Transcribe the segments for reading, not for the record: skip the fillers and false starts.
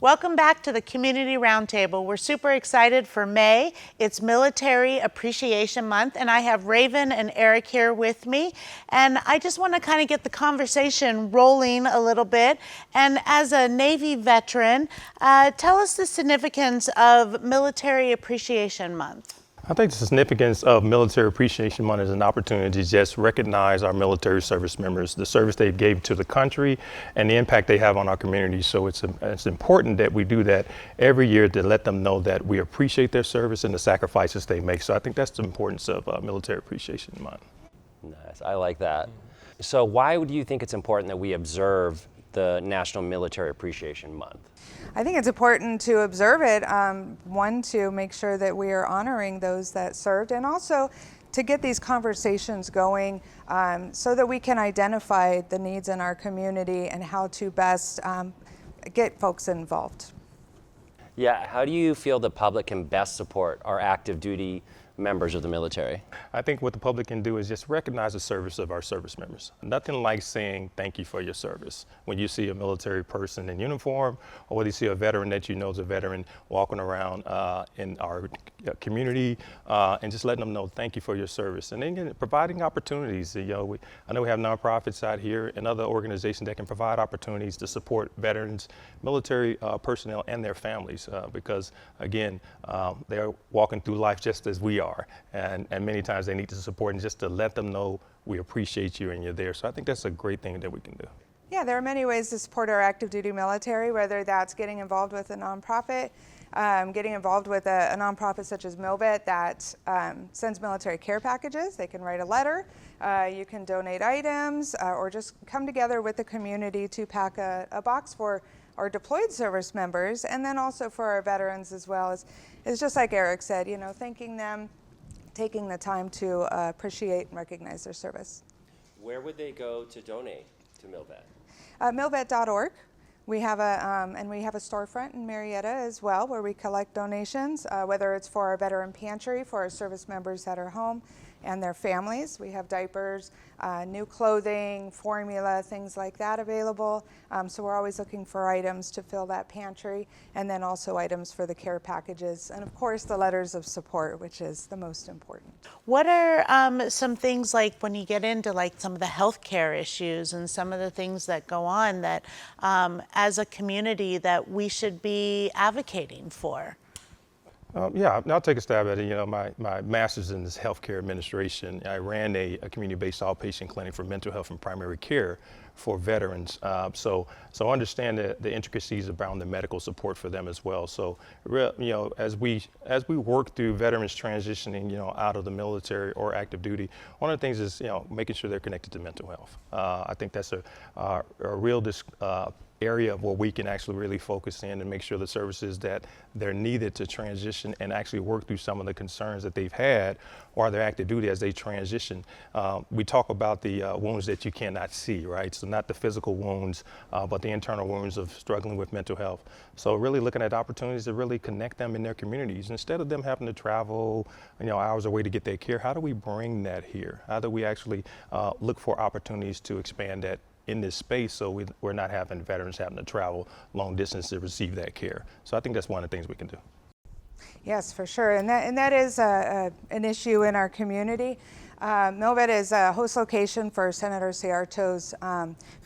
Welcome back to the Community Roundtable. We're super excited for May. It's Military Appreciation Month, and I have Raven and Eric here with me. And I just want to kind of get the conversation rolling a little bit. And as a Navy veteran, tell us the significance of Military Appreciation Month. I think the significance of Military Appreciation Month is an opportunity to just recognize our military service members, the service they gave to the country, and the impact they have on our community. So it's important that we do that every year to let them know that we appreciate their service and the sacrifices they make. So I think that's the importance of Military Appreciation Month. Nice, I like that. So why do you think it's important that we observe the National Military Appreciation Month? I think it's important to observe it, one, to make sure that we are honoring those that served, and also to get these conversations going so that we can identify the needs in our community and how to best get folks involved. Yeah, how do you feel the public can best support our active duty members of the military? I think what the public can do is just recognize the service of our service members. Nothing like saying thank you for your service. When you see a military person in uniform, or whether you see a veteran that you know is a veteran walking around in our community, and just letting them know thank you for your service. And then providing opportunities. I know we have nonprofits out here and other organizations that can provide opportunities to support veterans, military personnel, and their families, because again, they're walking through life just as we are. And many times they need to support, and just to let them know we appreciate you and you're there. So I think that's a great thing that we can do. Yeah, there are many ways to support our active duty military, whether that's getting involved with a nonprofit, getting involved with a nonprofit such as MilVet that sends military care packages. They can write a letter, you can donate items, or just come together with the community to pack a box for our deployed service members, and then also for our veterans as well. It's just like Eric said, thanking them, taking the time to appreciate and recognize their service. Where would they go to donate to MilVet? MilVet.org. We have a storefront in Marietta as well, where we collect donations, whether it's for our veteran pantry, for our service members that are home and their families. We have diapers, new clothing, formula, things like that available. So we're always looking for items to fill that pantry, and then also items for the care packages, and of course the letters of support, which is the most important. What are some things, like when you get into like some of the healthcare issues and some of the things that go on that as a community that we should be advocating for? Yeah, I'll take a stab at it. My master's in this healthcare administration. I ran a community-based outpatient clinic for mental health and primary care for veterans. So understand the intricacies around the medical support for them as well. So, as we work through veterans transitioning, out of the military or active duty, one of the things is, making sure they're connected to mental health. I think that's a real area where we can actually really focus in and make sure the services that they're needed to transition and actually work through some of the concerns that they've had or their active duty as they transition. We talk about the wounds that you cannot see, right? So not the physical wounds, but the internal wounds of struggling with mental health. So really looking at opportunities to really connect them in their communities. Instead of them having to travel, hours away to get their care, how do we bring that here? How do we actually look for opportunities to expand that in this space, so we're not having veterans having to travel long distance to receive that care. So I think that's one of the things we can do. Yes, for sure, and that is an issue in our community. MilVet is a host location for Senator Ciarto's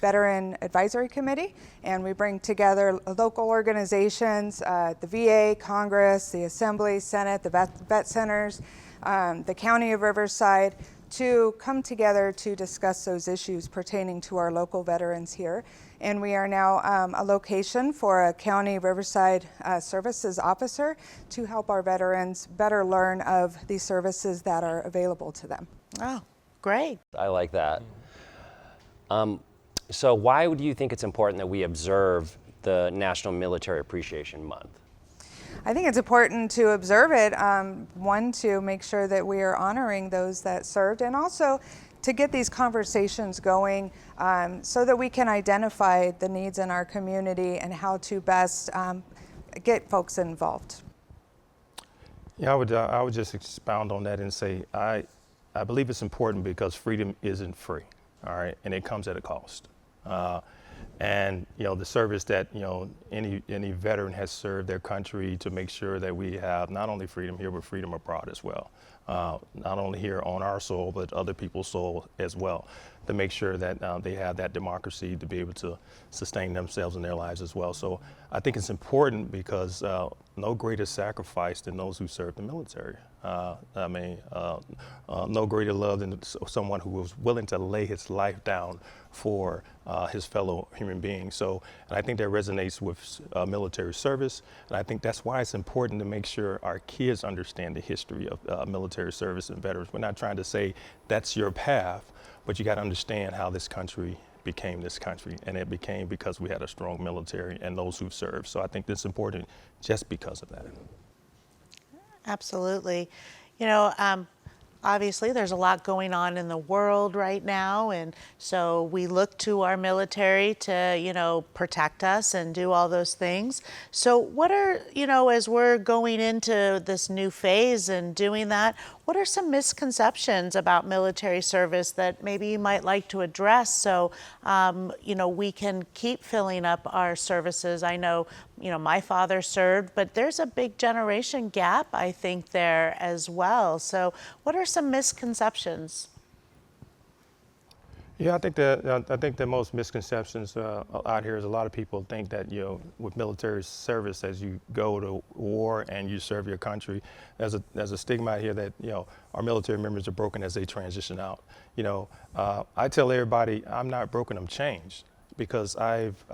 Veteran Advisory Committee, and we bring together local organizations, the VA, Congress, the Assembly, Senate, the vet centers, the County of Riverside, to come together to discuss those issues pertaining to our local veterans here. And we are now a location for a County Riverside Services officer to help our veterans better learn of the services that are available to them. Oh, great. I like that. So why do you think it's important that we observe the National Military Appreciation Month? I think it's important to observe it, one, to make sure that we are honoring those that served, and also to get these conversations going so that we can identify the needs in our community and how to best get folks involved. Yeah, I would just expound on that and say I believe it's important because freedom isn't free, all right, and it comes at a cost. and the service that any veteran has served their country to make sure that we have not only freedom here but freedom abroad as well, not only here on our soil but other people's soil as well, to make sure that they have that democracy to be able to sustain themselves and their lives as well. So I think it's important because no greater sacrifice than those who serve the military. No greater love than someone who was willing to lay his life down for his fellow human beings. So, and I think that resonates with military service, and I think that's why it's important to make sure our kids understand the history of military service and veterans. We're not trying to say that's your path, but you got to understand how this country became this country, and it became because we had a strong military and those who served. So I think that's important just because of that. Absolutely. Obviously, there's a lot going on in the world right now, and so we look to our military to, protect us and do all those things. So what are, as we're going into this new phase and doing that, what are some misconceptions about military service that maybe you might like to address so, we can keep filling up our services? I know, my father served, but there's a big generation gap, I think, there as well. So what are some misconceptions? Yeah, I think the most misconceptions out here is a lot of people think that with military service, as you go to war and you serve your country, there's a stigma out here that our military members are broken as they transition out. I tell everybody I'm not broken, I'm changed, because I've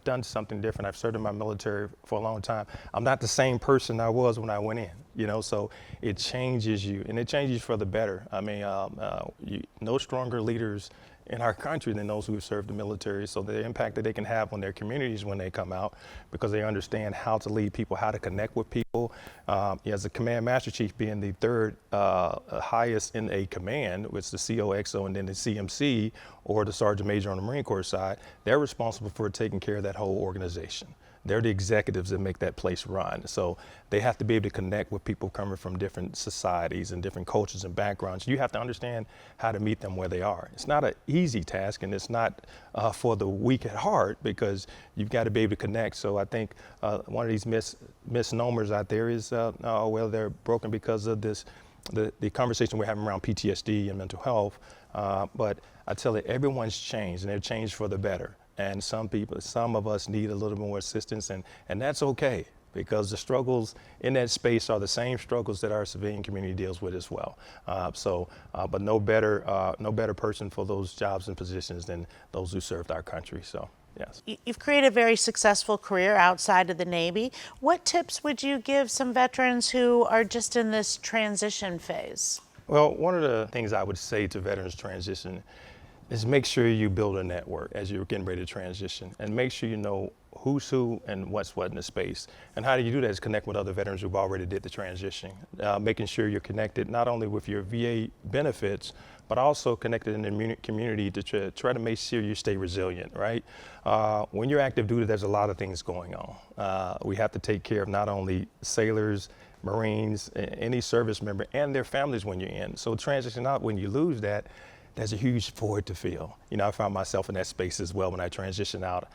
done something different. I've served in my military for a long time. I'm not the same person I was when I went in. So it changes you, and it changes you for the better. No stronger leaders in our country than those who have served the military. So the impact that they can have on their communities when they come out, because they understand how to lead people, how to connect with people. As a command master chief, being the third highest in a command, which is the COXO and then the CMC, or the sergeant major on the Marine Corps side, they're responsible for taking care of that whole organization. They're the executives that make that place run. So they have to be able to connect with people coming from different societies and different cultures and backgrounds. You have to understand how to meet them where they are. It's not an easy task, and it's not for the weak at heart, because you've got to be able to connect. So I think one of these misnomers out there is, they're broken because of the conversation we're having around PTSD and mental health. But I tell you, everyone's changed, and they've changed for the better. And some of us need a little more assistance, and that's okay, because the struggles in that space are the same struggles that our civilian community deals with as well. But no better person for those jobs and positions than those who served our country. So, yes. You've created a very successful career outside of the Navy. What tips would you give some veterans who are just in this transition phase? Well, one of the things I would say to veterans transition is make sure you build a network as you're getting ready to transition, and make sure you know who's who and what's what in the space. And how do you do that is connect with other veterans who've already did the transition, making sure you're connected not only with your VA benefits, but also connected in the community to try to make sure you stay resilient, right? When you're active duty, there's a lot of things going on. We have to take care of not only sailors, Marines, any service member, and their families when you're in. So transition out, when you lose that, there's a huge void to fill. I found myself in that space as well when I transitioned out.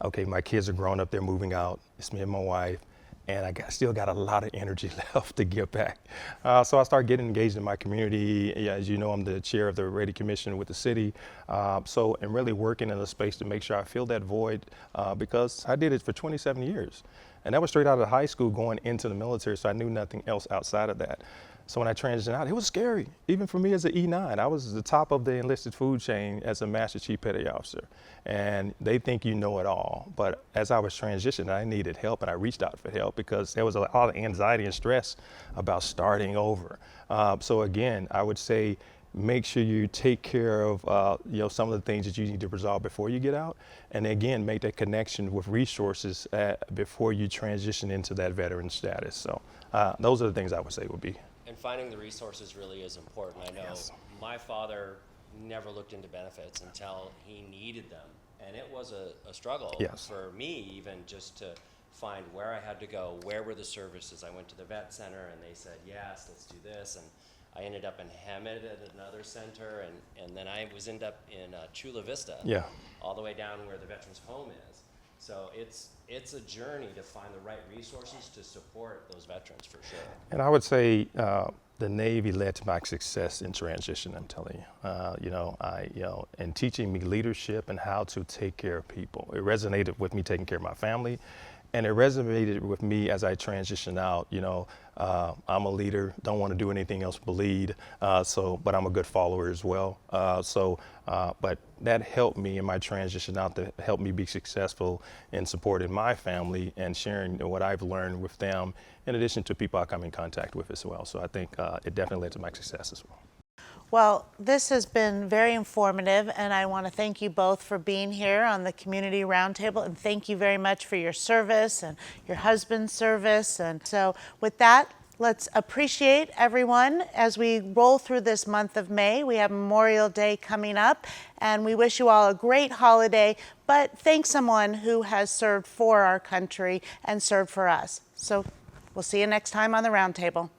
Okay, my kids are grown up, they're moving out. It's me and my wife, and I still got a lot of energy left to give back. So I started getting engaged in my community. As you know, I'm the chair of the Rated Commission with the city. And really working in a space to make sure I fill that void, because I did it for 27 years. And that was straight out of high school going into the military, so I knew nothing else outside of that. So when I transitioned out, it was scary, even for me as an E9. I was the top of the enlisted food chain as a Master Chief Petty Officer. And they think you know it all. But as I was transitioning, I needed help, and I reached out for help because there was a lot of anxiety and stress about starting over. So again, I would say make sure you take care of some of the things that you need to resolve before you get out. And again, make that connection with resources before you transition into that veteran status. So those are the things I would say would be. And finding the resources really is important. I know my father never looked into benefits until he needed them. And it was a struggle for me, even just to find where I had to go, where were the services. I went to the vet center and they said, yes, let's do this. And I ended up in Hemet at another center, and then I ended up in Chula Vista, Yeah. all the way down where the Veterans Home is. So it's a journey to find the right resources to support those veterans, for sure. And I would say the Navy led to my success in transition. I'm telling you, and teaching me leadership and how to take care of people. It resonated with me taking care of my family, and it resonated with me as I transitioned out. I'm a leader, don't want to do anything else but lead. But I'm a good follower as well. But that helped me in my transition out, to help me be successful in supporting my family and sharing what I've learned with them, in addition to people I come in contact with as well. So I think it definitely led to my success as well. Well, this has been very informative, and I want to thank you both for being here on the Community Roundtable, and thank you very much for your service and your husband's service. And so with that, let's appreciate everyone as we roll through this month of May. We have Memorial Day coming up, and we wish you all a great holiday, but thank someone who has served for our country and served for us. So we'll see you next time on the Roundtable.